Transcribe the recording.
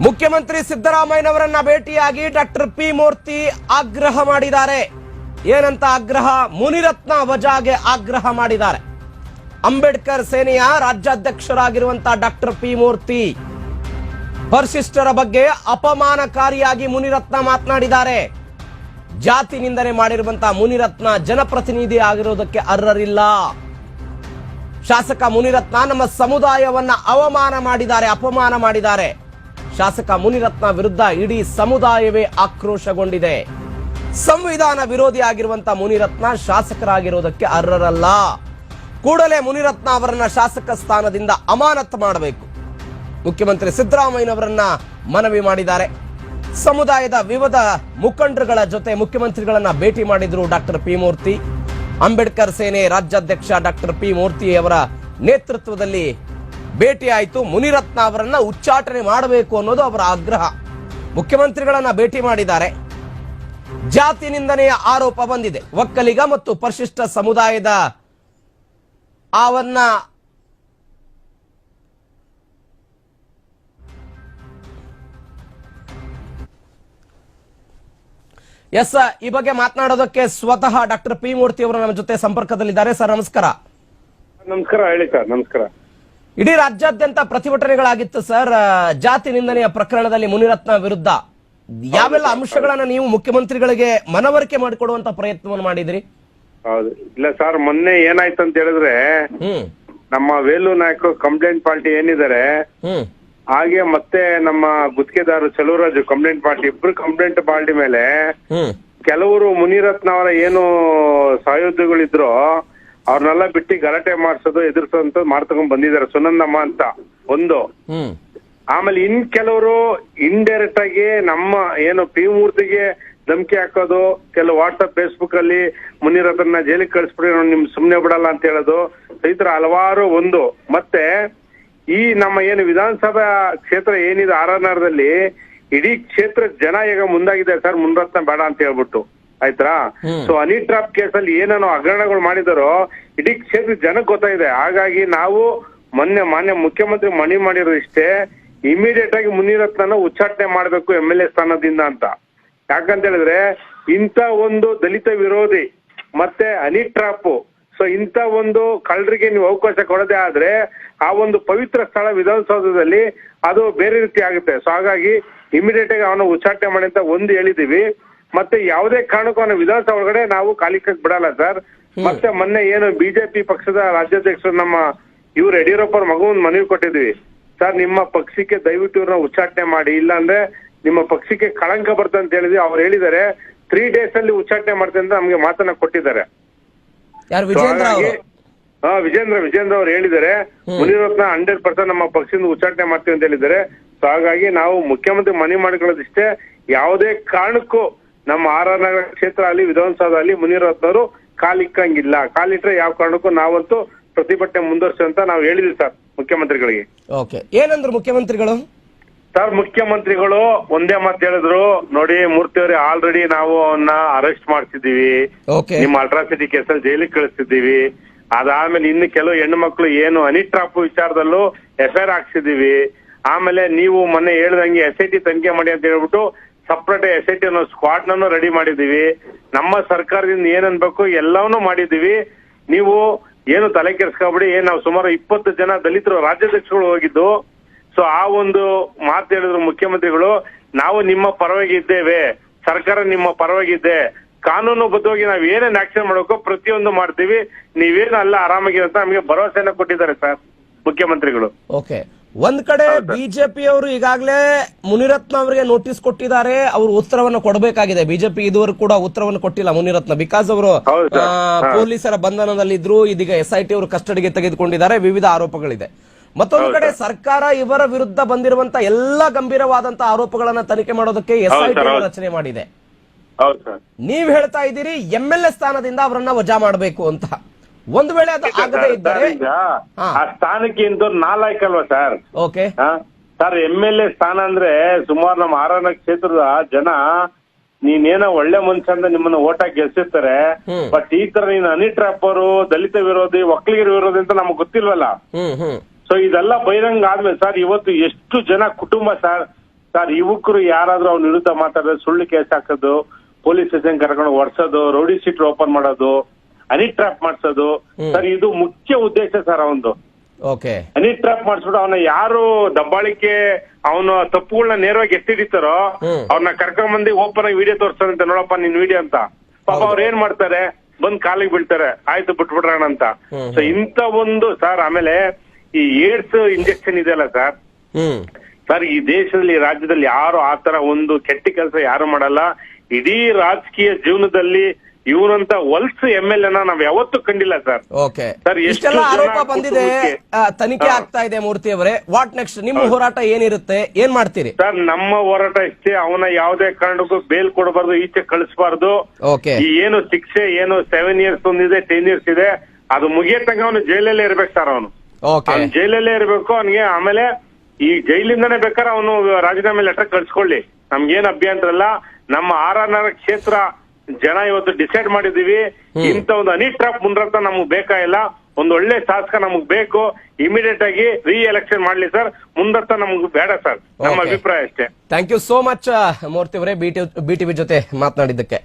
ಮುಖ್ಯಮಂತ್ರಿ ಸಿದ್ದರಾಮಯ್ಯನವರನ್ನ ಭೇಟಿಯಾಗಿ doctor P ಮೂರ್ತಿ ಆಗ್ರಹ ಮಾಡಿದ್ದಾರೆ. ಏನಂತ ಆಗ್ರಹ? ಮುನಿರತ್ನ ವಜಾಗೆ ಆಗ್ರಹ ಮಾಡಿದ್ದಾರೆ. ಅಂಬೇಡ್ಕರ್ ಸೇನೆಯ ರಾಜ್ಯಾಧ್ಯಕ್ಷರಾಗಿರುವಂತಹ ಡಾಕ್ಟರ್ ಪಿ ಮೂರ್ತಿ ಪರಿಶಿಷ್ಟರ ಬಗ್ಗೆ ಅಪಮಾನಕಾರಿಯಾಗಿ ಮುನಿರತ್ನ ಮಾತನಾಡಿದ್ದಾರೆ. ಜಾತಿ ನಿಂದನೆ ಮಾಡಿರುವಂತಹ ಮುನಿರತ್ನ ಜನಪ್ರತಿನಿಧಿ ಆಗಿರೋದಕ್ಕೆ ಅರ್ಹರಿಲ್ಲ. ಶಾಸಕ ಮುನಿರತ್ನ ನಮ್ಮ ಸಮುದಾಯವನ್ನ ಅವಮಾನ ಮಾಡಿದ್ದಾರೆ, ಅಪಮಾನ ಮಾಡಿದ್ದಾರೆ. ಶಾಸಕ ಮುನಿರತ್ನ ವಿರುದ್ಧ ಇಡೀ ಸಮುದಾಯವೇ ಆಕ್ರೋಶಗೊಂಡಿದೆ. ಸಂವಿಧಾನ ವಿರೋಧಿ ಆಗಿರುವಂತಹ ಮುನಿರತ್ನ ಶಾಸಕರಾಗಿರೋದಕ್ಕೆ ಅರ್ಹರಲ್ಲ. ಕೂಡಲೇ ಮುನಿರತ್ನ ಅವರನ್ನ ಶಾಸಕ ಸ್ಥಾನದಿಂದ ಅಮಾನತು ಮಾಡಬೇಕು. ಮುಖ್ಯಮಂತ್ರಿ ಸಿದ್ದರಾಮಯ್ಯನವರನ್ನ ಮನವಿ ಮಾಡಿದ್ದಾರೆ. ಸಮುದಾಯದ ವಿವಿಧ ಮುಖಂಡರುಗಳ ಜೊತೆ ಮುಖ್ಯಮಂತ್ರಿಗಳನ್ನ ಭೇಟಿ ಮಾಡಿದ್ರು ಡಾಕ್ಟರ್ ಪಿ ಮೂರ್ತಿ. ಅಂಬೇಡ್ಕರ್ ಸೇನೆ ರಾಜ್ಯಾಧ್ಯಕ್ಷ ಡಾಕ್ಟರ್ ಪಿ ಮೂರ್ತಿ ಅವರ ನೇತೃತ್ವದಲ್ಲಿ ಭೇಟಿ ಆಯಿತು. ಮುನಿರತ್ನ ಅವರನ್ನ ಉಚ್ಚಾಟನೆ ಮಾಡಬೇಕು ಅನ್ನೋದು ಅವರ ಆಗ್ರಹ. ಮುಖ್ಯಮಂತ್ರಿಗಳನ್ನ ಭೇಟಿ ಮಾಡಿದ್ದಾರೆ. ಜಾತಿ ನಿಂದನೆಯ ಆರೋಪ ಬಂದಿದೆ. ಒಕ್ಕಲಿಗ ಮತ್ತು ಪರಿಶಿಷ್ಟ ಸಮುದಾಯದ ಅವನ್ನ ಎಸ್ ಈ ಬಗ್ಗೆ ಮಾತನಾಡೋದಕ್ಕೆ ಸ್ವತಃ ಡಾಕ್ಟರ್ ಪಿ ಮೂರ್ತಿ ಅವರು ನಮ್ಮ ಜೊತೆ ಸಂಪರ್ಕದಲ್ಲಿದ್ದಾರೆ. ಸರ್ ನಮಸ್ಕಾರ. ನಮಸ್ಕಾರ. ಹೇಳಿ ಸರ್. ನಮಸ್ಕಾರ. ಇಡೀ ರಾಜ್ಯಾದ್ಯಂತ ಪ್ರತಿಭಟನೆಗಳಾಗಿತ್ತು ಸರ್ ಜಾತಿ ನಿಂದನೆಯ ಪ್ರಕರಣದಲ್ಲಿ ಮುನಿರತ್ನ ವಿರುದ್ಧ. ಯಾವೆಲ್ಲ ಅಂಶಗಳನ್ನ ನೀವು ಮುಖ್ಯಮಂತ್ರಿಗಳಿಗೆ ಮನವರಿಕೆ ಮಾಡಿಕೊಡುವಂತ ಪ್ರಯತ್ನವನ್ನು ಮಾಡಿದ್ರಿ? ಹೌದು. ಇಲ್ಲ ಸರ್, ಮೊನ್ನೆ ಏನಾಯ್ತು ಅಂತ ಹೇಳಿದ್ರೆ ನಮ್ಮ ವೇಲು ನಾಯಕ್ ಕಂಪ್ಲೇಂಟ್ ಪಾರ್ಟಿ ಏನಿದ್ದಾರೆ ಹಾಗೆ ಮತ್ತೆ ನಮ್ಮ ಗುತ್ತಿಗೆದಾರರು ಚಲುವರಾಜು ಕಂಪ್ಲೇಂಟ್ ಪಾರ್ಟಿ, ಇಬ್ರು ಕಂಪ್ಲೇಂಟ್ ಪಾರ್ಟಿ ಮೇಲೆ ಕೆಲವರು ಮುನಿರತ್ನ ಅವರ ಏನು ಸಹೋದ್ಯೋಗಿಗಳಿದ್ರು ಅವ್ರನ್ನೆಲ್ಲ ಬಿಟ್ಟು ಗಲಾಟೆ ಮಾಡಿಸೋದು ಎದುರಿಸೋಂತ ಮಾಡ್ತಕೊಂಡ್ ಬಂದಿದ್ದಾರೆ. ಸುನಂದಮ್ಮ ಅಂತ ಒಂದು. ಆಮೇಲೆ ಇನ್ ಕೆಲವರು ಇಂಡೈರೆಕ್ಟ್ ಆಗಿ ನಮ್ಮ ಏನು ಪಿ ಮೂರ್ತಿಗೆ ಧಮಕಿ ಹಾಕೋದು, ಕೆಲವು ವಾಟ್ಸ್ಆಪ್ ಫೇಸ್ಬುಕ್ ಅಲ್ಲಿ ಮುನಿರತ್ನ ಜೈಲಿಗೆ ಕಳಿಸ್ಬಿಡಿ ನಿಮ್ ಸುಮ್ನೆ ಬಿಡಲ್ಲ ಅಂತ ಹೇಳೋದು, ಈ ತರ ಹಲವಾರು ಒಂದು. ಮತ್ತೆ ಈ ನಮ್ಮ ಏನು ವಿಧಾನಸಭಾ ಕ್ಷೇತ್ರ ಏನಿದೆ ಆರ್ಆರ್ನಲ್ಲಿ ಇಡೀ ಕ್ಷೇತ್ರ ಜನ ಈಗ ಮುಂದಾಗಿದೆ ಸರ್ ಮುನಿರತ್ನ ಬೇಡ ಅಂತ ಹೇಳ್ಬಿಟ್ಟು. ಆಯ್ತಾ? ಸೊ ಹನಿ ಟ್ರಾಪ್ ಕೇಸಲ್ಲಿ ಏನೇನೋ ಹಗರಣಗಳು ಮಾಡಿದಾರೋ ಇಡೀ ಕ್ಷೇತ್ರ ಜನಕ್ಕೆ ಗೊತ್ತಾಗಿದೆ. ಹಾಗಾಗಿ ನಾವು ಮಾನ್ಯ ಮುಖ್ಯಮಂತ್ರಿ ಮನವಿ ಮಾಡಿರೋ ಇಷ್ಟೇ, ಇಮಿಡಿಯೇಟ್ ಆಗಿ ಮುನಿರತ್ನ ಉಚ್ಚಾಟನೆ ಮಾಡಬೇಕು MLA ಸ್ಥಾನದಿಂದ ಅಂತ. ಯಾಕಂತ ಹೇಳಿದ್ರೆ ಇಂಥ ಒಂದು ದಲಿತ ವಿರೋಧಿ ಮತ್ತೆ ಹನಿ ಟ್ರಾಪ್, ಸೊ ಇಂಥ ಒಂದು ಕಳ್ಳರಿಗೆ ನೀವು ಅವಕಾಶ ಕೊಡದೆ ಆದ್ರೆ ಆ ಒಂದು ಪವಿತ್ರ ಸ್ಥಳ ವಿಧಾನಸೌಧದಲ್ಲಿ ಅದು ಬೇರೆ ರೀತಿ ಆಗುತ್ತೆ. ಸೊ ಹಾಗಾಗಿ ಇಮಿಡಿಯೇಟ್ ಆಗಿ ಅವನ ಉಚ್ಚಾಟನೆ ಮಾಡಿ ಅಂತ ಒಂದು ಹೇಳಿದೀವಿ. ಮತ್ತೆ ಯಾವುದೇ ಕಾರಣಕ್ಕೂ ಅವನ ವಿಧಾನಸಭೆ ಒಳಗಡೆ ನಾವು ಕಾಲಿಕಕ್ಕೆ ಬಿಡಲ್ಲ ಸರ್. ಮತ್ತೆ ಮೊನ್ನೆ ಏನು ಬಿಜೆಪಿ ಪಕ್ಷದ ರಾಜ್ಯಾಧ್ಯಕ್ಷರು ನಮ್ಮ ಇವ್ರು ಯಡಿಯೂರಪ್ಪ ಅವ್ರ ಮಗನ ಮನವಿ ಕೊಟ್ಟಿದ್ವಿ ಸರ್, ನಿಮ್ಮ ಪಕ್ಷಕ್ಕೆ ದಯವಿಟ್ಟು ಇವ್ರನ್ನ ಉಚ್ಚಾಟನೆ ಮಾಡಿ, ಇಲ್ಲಾಂದ್ರೆ ನಿಮ್ಮ ಪಕ್ಷಕ್ಕೆ ಕಳಂಕ ಬರ್ತದೆ ಅಂತ ಹೇಳಿದ್ವಿ. ಅವ್ರು ಹೇಳಿದ್ದಾರೆ 3 days ಅಲ್ಲಿ ಉಚ್ಚಾಟನೆ ಮಾಡ್ತೇನೆ ಅಂತ ನಮ್ಗೆ ಮಾತನ್ನ ಕೊಟ್ಟಿದ್ದಾರೆ. ವಿಜೇಂದ್ರ ಅವ್ರು ಹೇಳಿದ್ದಾರೆ ಮುನಿರತ್ನ 100% ನಮ್ಮ ಪಕ್ಷದಿಂದ ಉಚ್ಚಾಟನೆ ಮಾಡ್ತೀವಿ ಅಂತ ಹೇಳಿದ್ದಾರೆ. ಸೊ ಹಾಗಾಗಿ ನಾವು ಮುಖ್ಯಮಂತ್ರಿ ಮನವಿ ಮಾಡಿಕೊಳ್ಳೋದಿಷ್ಟೇ, ಯಾವುದೇ ಕಾರಣಕ್ಕೂ ನಮ್ಮ ಆರ್ಆರ್ ಕ್ಷೇತ್ರ ಅಲ್ಲಿ ವಿಧಾನಸೌಧ ಅಲ್ಲಿ ಮುನಿರತ್ನವರು ಕಾಲಿಕ್ಕಂಗಿಲ್ಲ. ಕಾಲಿಟ್ರೆ ಯಾವ ಕಾರಣಕ್ಕೂ ನಾವಂತೂ ಪ್ರತಿಭಟನೆ ಮುಂದುವರ್ಸಿ ಅಂತ ನಾವು ಹೇಳಿದ್ವಿ ಸರ್ ಮುಖ್ಯಮಂತ್ರಿಗಳಿಗೆ. ಏನಂದ್ರು ಮುಖ್ಯಮಂತ್ರಿಗಳು? ಸರ್ ಮುಖ್ಯಮಂತ್ರಿಗಳು ಒಂದೇ ಮಾತು ಹೇಳಿದ್ರು, ನೋಡಿ ಮೂರ್ತಿಯವರೇ, ಆಲ್ರೆಡಿ ನಾವು ಅವನ್ನ ಅರೆಸ್ಟ್ ಮಾಡ್ತಿದ್ದೀವಿ, ನಿಮ್ಮ ಅಲ್ಟ್ರಾಸಿಟಿ ಕೇಸಲ್ಲಿ ಜೈಲಿಗೆ ಕಳಿಸ್ತಿದ್ದೀವಿ. ಅದಾದ್ಮೇಲೆ ಇನ್ನು ಕೆಲವು ಹೆಣ್ಣು ಮಕ್ಕಳು ಏನು ಹನಿ ಟ್ರಾಪ್ ವಿಚಾರದಲ್ಲೂ FIR ಹಾಕ್ಸಿದೀವಿ. ಆಮೇಲೆ ನೀವು ಮೊನ್ನೆ ಹೇಳ್ದಂಗೆ SIT ತನಿಖೆ ಮಾಡಿ ಅಂತ ಹೇಳ್ಬಿಟ್ಟು ಸಪ್ರೇಟ್ SIT ಅನ್ನೋ ಸ್ಕ್ವಾಡ್ ನನ್ನು ರೆಡಿ ಮಾಡಿದೀವಿ. ನಮ್ಮ ಸರ್ಕಾರದಿಂದ ಏನ್ ಅನ್ಬೇಕು ಎಲ್ಲವನ್ನೂ ಮಾಡಿದೀವಿ. ನೀವು ಏನು ತಲೆ ಕೆಡಿಸ್ಕೊಬಿಡಿ. ನಾವು ಸುಮಾರು 20 ಜನ ದಲಿತರು ರಾಜ್ಯಾಧ್ಯಕ್ಷಗಳು ಹೋಗಿದ್ದು. ಸೊ ಆ ಒಂದು ಮಾತು ಹೇಳಿದ್ರು ಮುಖ್ಯಮಂತ್ರಿಗಳು, ನಾವು ನಿಮ್ಮ ಪರವಾಗಿ ಇದ್ದೇವೆ, ಸರ್ಕಾರ ನಿಮ್ಮ ಪರವಾಗಿದ್ದೆ, ಕಾನೂನು ಬದ್ಧವಾಗಿ ನಾವ್ ಏನೇನ್ ಆಕ್ಷನ್ ಮಾಡಬೇಕು ಪ್ರತಿಯೊಂದು ಮಾಡ್ತೀವಿ, ನೀವೇನು ಅಲ್ಲ ಆರಾಮಾಗಿ ಅಂತ ನಮಗೆ ಭರವಸೆಯನ್ನ ಕೊಟ್ಟಿದ್ದಾರೆ ಸರ್ ಮುಖ್ಯಮಂತ್ರಿಗಳು. ಒಂದ್ ಕಡೆ ಬಿಜೆಪಿ ಅವರು ಈಗಾಗಲೇ ಮುನಿರತ್ನ ಅವರಿಗೆ ನೋಟಿಸ್ ಕೊಟ್ಟಿದ್ದಾರೆ, ಅವರು ಉತ್ತರವನ್ನು ಕೊಡಬೇಕಾಗಿದೆ. ಬಿಜೆಪಿ ಇದುವರೆಗೂ ಕೂಡ ಉತ್ತರವನ್ನು ಕೊಟ್ಟಿಲ್ಲ ಮುನಿರತ್ನ, ಬಿಕಾಸ್ ಅವರು ಪೊಲೀಸರ ಬಂಧನದಲ್ಲಿದ್ರು. ಇದೀಗ SIT ಅವರು ಕಸ್ಟಡಿಗೆ ತೆಗೆದುಕೊಂಡಿದ್ದಾರೆ. ವಿವಿಧ ಆರೋಪಗಳಿದೆ. ಮತ್ತೊಂದು ಕಡೆ ಸರ್ಕಾರ ಇವರ ವಿರುದ್ಧ ಬಂದಿರುವಂತ ಎಲ್ಲಾ ಗಂಭೀರವಾದಂತಹ ಆರೋಪಗಳನ್ನ ತನಿಖೆ ಮಾಡೋದಕ್ಕೆ SIT ರಚನೆ ಮಾಡಿದೆ. ನೀವ್ ಹೇಳ್ತಾ ಇದ್ದೀರಿ MLA ಸ್ಥಾನದಿಂದ ಅವರನ್ನ ವಜಾ ಮಾಡಬೇಕು ಅಂತ. ಒಂದು ವೇಳೆ ಅದು ಆಗದೆ ಇದ್ದರೆ ಆ ಸ್ಥಾನಕ್ಕೆ ಇಂದು ನಾಲ್ಕಲ್ವಾ ಸರ್? ಓಕೆ ಸರ್, MLA ಸ್ಥಾನ ಅಂದ್ರೆ ಸುಮಾರು ನಮ್ಮ ಆರ್ಆರ್ ಕ್ಷೇತ್ರದ ಜನ ನೀನೇನೋ ಒಳ್ಳೆ ಮನುಷ್ಯ ಅಂತ ನಿಮ್ಮನ್ನ ಓಟ್ ಹಾಕಿ ಗೆಲ್ಸಿರ್ತಾರೆ. ಬಟ್ ಈ ತರ ನೀನು ಹನಿ ಟ್ರಾಪ್ ಅವರು, ದಲಿತ ವಿರೋಧಿ, ಒಕ್ಕಲಿಗರ ವಿರೋಧಿ ಅಂತ ನಮಗ್ ಗೊತ್ತಿಲ್ವಲ್ಲ. ಸೊ ಇದೆಲ್ಲ ಬಹಿರಂಗ ಆದ್ಮೇಲೆ ಸರ್ ಇವತ್ತು ಎಷ್ಟು ಜನ ಕುಟುಂಬ ಸರ್ ಸರ್ ಯುವಕರು ಯಾರಾದ್ರೂ ಅವ್ನ ವಿರುದ್ಧ ಮಾತಾಡಿದ್ರೆ ಸುಳ್ಳು ಕೇಸ್ ಹಾಕೋದು, ಪೊಲೀಸ್ ಸ್ಟೇಷನ್ ಕರ್ಕೊಂಡು ಹೊಡ್ಸೋದು, ರೌಡಿ ಶೀಟ್ ಓಪನ್ ಮಾಡೋದು, ಹನಿ ಟ್ರಾಪ್ ಮಾಡ್ಸೋದು ಸರ್, ಇದು ಮುಖ್ಯ ಉದ್ದೇಶ ಸರ್ ಅವಂದು. ಓಕೆ, ಹನಿ ಟ್ರಾಪ್ ಮಾಡಿಸ್ಬಿಟ್ಟು ಅವನ ಯಾರು ದಬ್ಬಾಳಿಕೆ ಅವನ ತಪ್ಪುಗಳನ್ನ ನೇರವಾಗಿ ಎತ್ತಿಡಿತಾರೋ ಅವ್ರನ್ನ ಕರ್ಕೊಂಡ್ ಬಂದು ಓಪನ್ ಆಗಿ ವಿಡಿಯೋ ತೋರಿಸ್ತಾರಂತೆ, ನೋಡಪ್ಪ ನಿನ್ ವಿಡಿಯೋ ಅಂತ. ಪಾಪ ಅವ್ರು ಏನ್ ಮಾಡ್ತಾರೆ, ಬಂದ್ ಕಾಲಿಗೆ ಬೀಳ್ತಾರೆ, ಆಯ್ತು ಬಿಟ್ಬಿಡ್ರೋಣ ಅಂತ. ಸೊ ಇಂತ ಒಂದು ಸರ್, ಆಮೇಲೆ ಈ ಏಡ್ಸ್ ಇಂಜೆಕ್ಷನ್ ಇದೆಯಲ್ಲ ಸರ್, ಸರ್ ಈ ದೇಶದಲ್ಲಿ ರಾಜ್ಯದಲ್ಲಿ ಯಾರು ಆತರ ಒಂದು ಕೆಟ್ಟ ಕೆಲಸ ಯಾರು ಮಾಡಲ್ಲ. ಇಡೀ ರಾಜಕೀಯ ಜೀವನದಲ್ಲಿ ಇವನಂತ ಹೊಲ್ಸ್ MLA ನಾವ್ ಯಾವತ್ತೂ ಕಂಡಿಲ್ಲ ಸರ್. ಓಕೆ ಸರ್, ಇಷ್ಟೆಲ್ಲ ಆರೋಪ ಬಂದಿದೆ, ತನಿಖೆ ಆಗ್ತಾ ಇದೆ. ಮೂರ್ತಿ ಅವರೇ, ವಾಟ್ ನೆಕ್ಸ್ಟ್? ನಿಮ್ಮ ಹೋರಾಟ ಏನಿರುತ್ತೆ, ಏನ್ ಮಾಡ್ತೀರಿ? ಸರ್ ನಮ್ಮ ಹೋರಾಟ ಇಷ್ಟೇ, ಅವನ ಯಾವುದೇ ಕಾರಣಕ್ಕೂ ಬೇಲ್ ಕೊಡಬಾರ್ದು, ಈಚೆ ಕಳಿಸಬಾರ್ದು. ಓಕೆ, ಈ ಏನು ಶಿಕ್ಷೆ ಏನು 7 years ಒಂದಿದೆ, 10 years ಇದೆ, ಅದು ಮುಗಿಯತಂಗ ಅವನು ಜೈಲಲ್ಲೇ ಇರ್ಬೇಕು ಸರ್. ಅವನು ಜೈಲಲ್ಲೇ ಇರ್ಬೇಕು ಅವನಿಗೆ. ಆಮೇಲೆ ಈ ಜೈಲಿಂದಾನೇ ಬೇಕಾದ್ರೆ ಅವನು ರಾಜೀನಾಮೆ ಲೆಟರ್ ಕಳ್ಸ್ಕೊಳ್ಳಿ, ನಮ್ಗೇನ್ ಅಭ್ಯಂತರ ಇಲ್ಲ. ನಮ್ಮ RR ಕ್ಷೇತ್ರ ಜನ ಇವತ್ತು ಡಿಸೈಡ್ ಮಾಡಿದೀವಿ, ಇಂತ ಒಂದು ಹನಿ ಟ್ರಾಪ್ ಮುನ್ರತ್ನ ನಮಗ್ ಬೇಕಾಗಿಲ್ಲ, ಒಂದು ಒಳ್ಳೆ ಶಾಸಕ ನಮಗ್ ಬೇಕು. ಇಮಿಡಿಯೇಟ್ ಆಗಿ ರೀ-ಎಲೆಕ್ಷನ್ ಮಾಡ್ಲಿ ಸರ್, ಮುನ್ರತ್ನ ನಮಗ್ ಬೇಡ ಸರ್, ನಮ್ಮ ಅಭಿಪ್ರಾಯ ಅಷ್ಟೇ. ಥ್ಯಾಂಕ್ ಯು ಸೋ ಮಚ್ ಮೂರ್ತಿ ಅವರೇ, BTV ಜೊತೆ ಮಾತನಾಡಿದ್ದಕ್ಕೆ.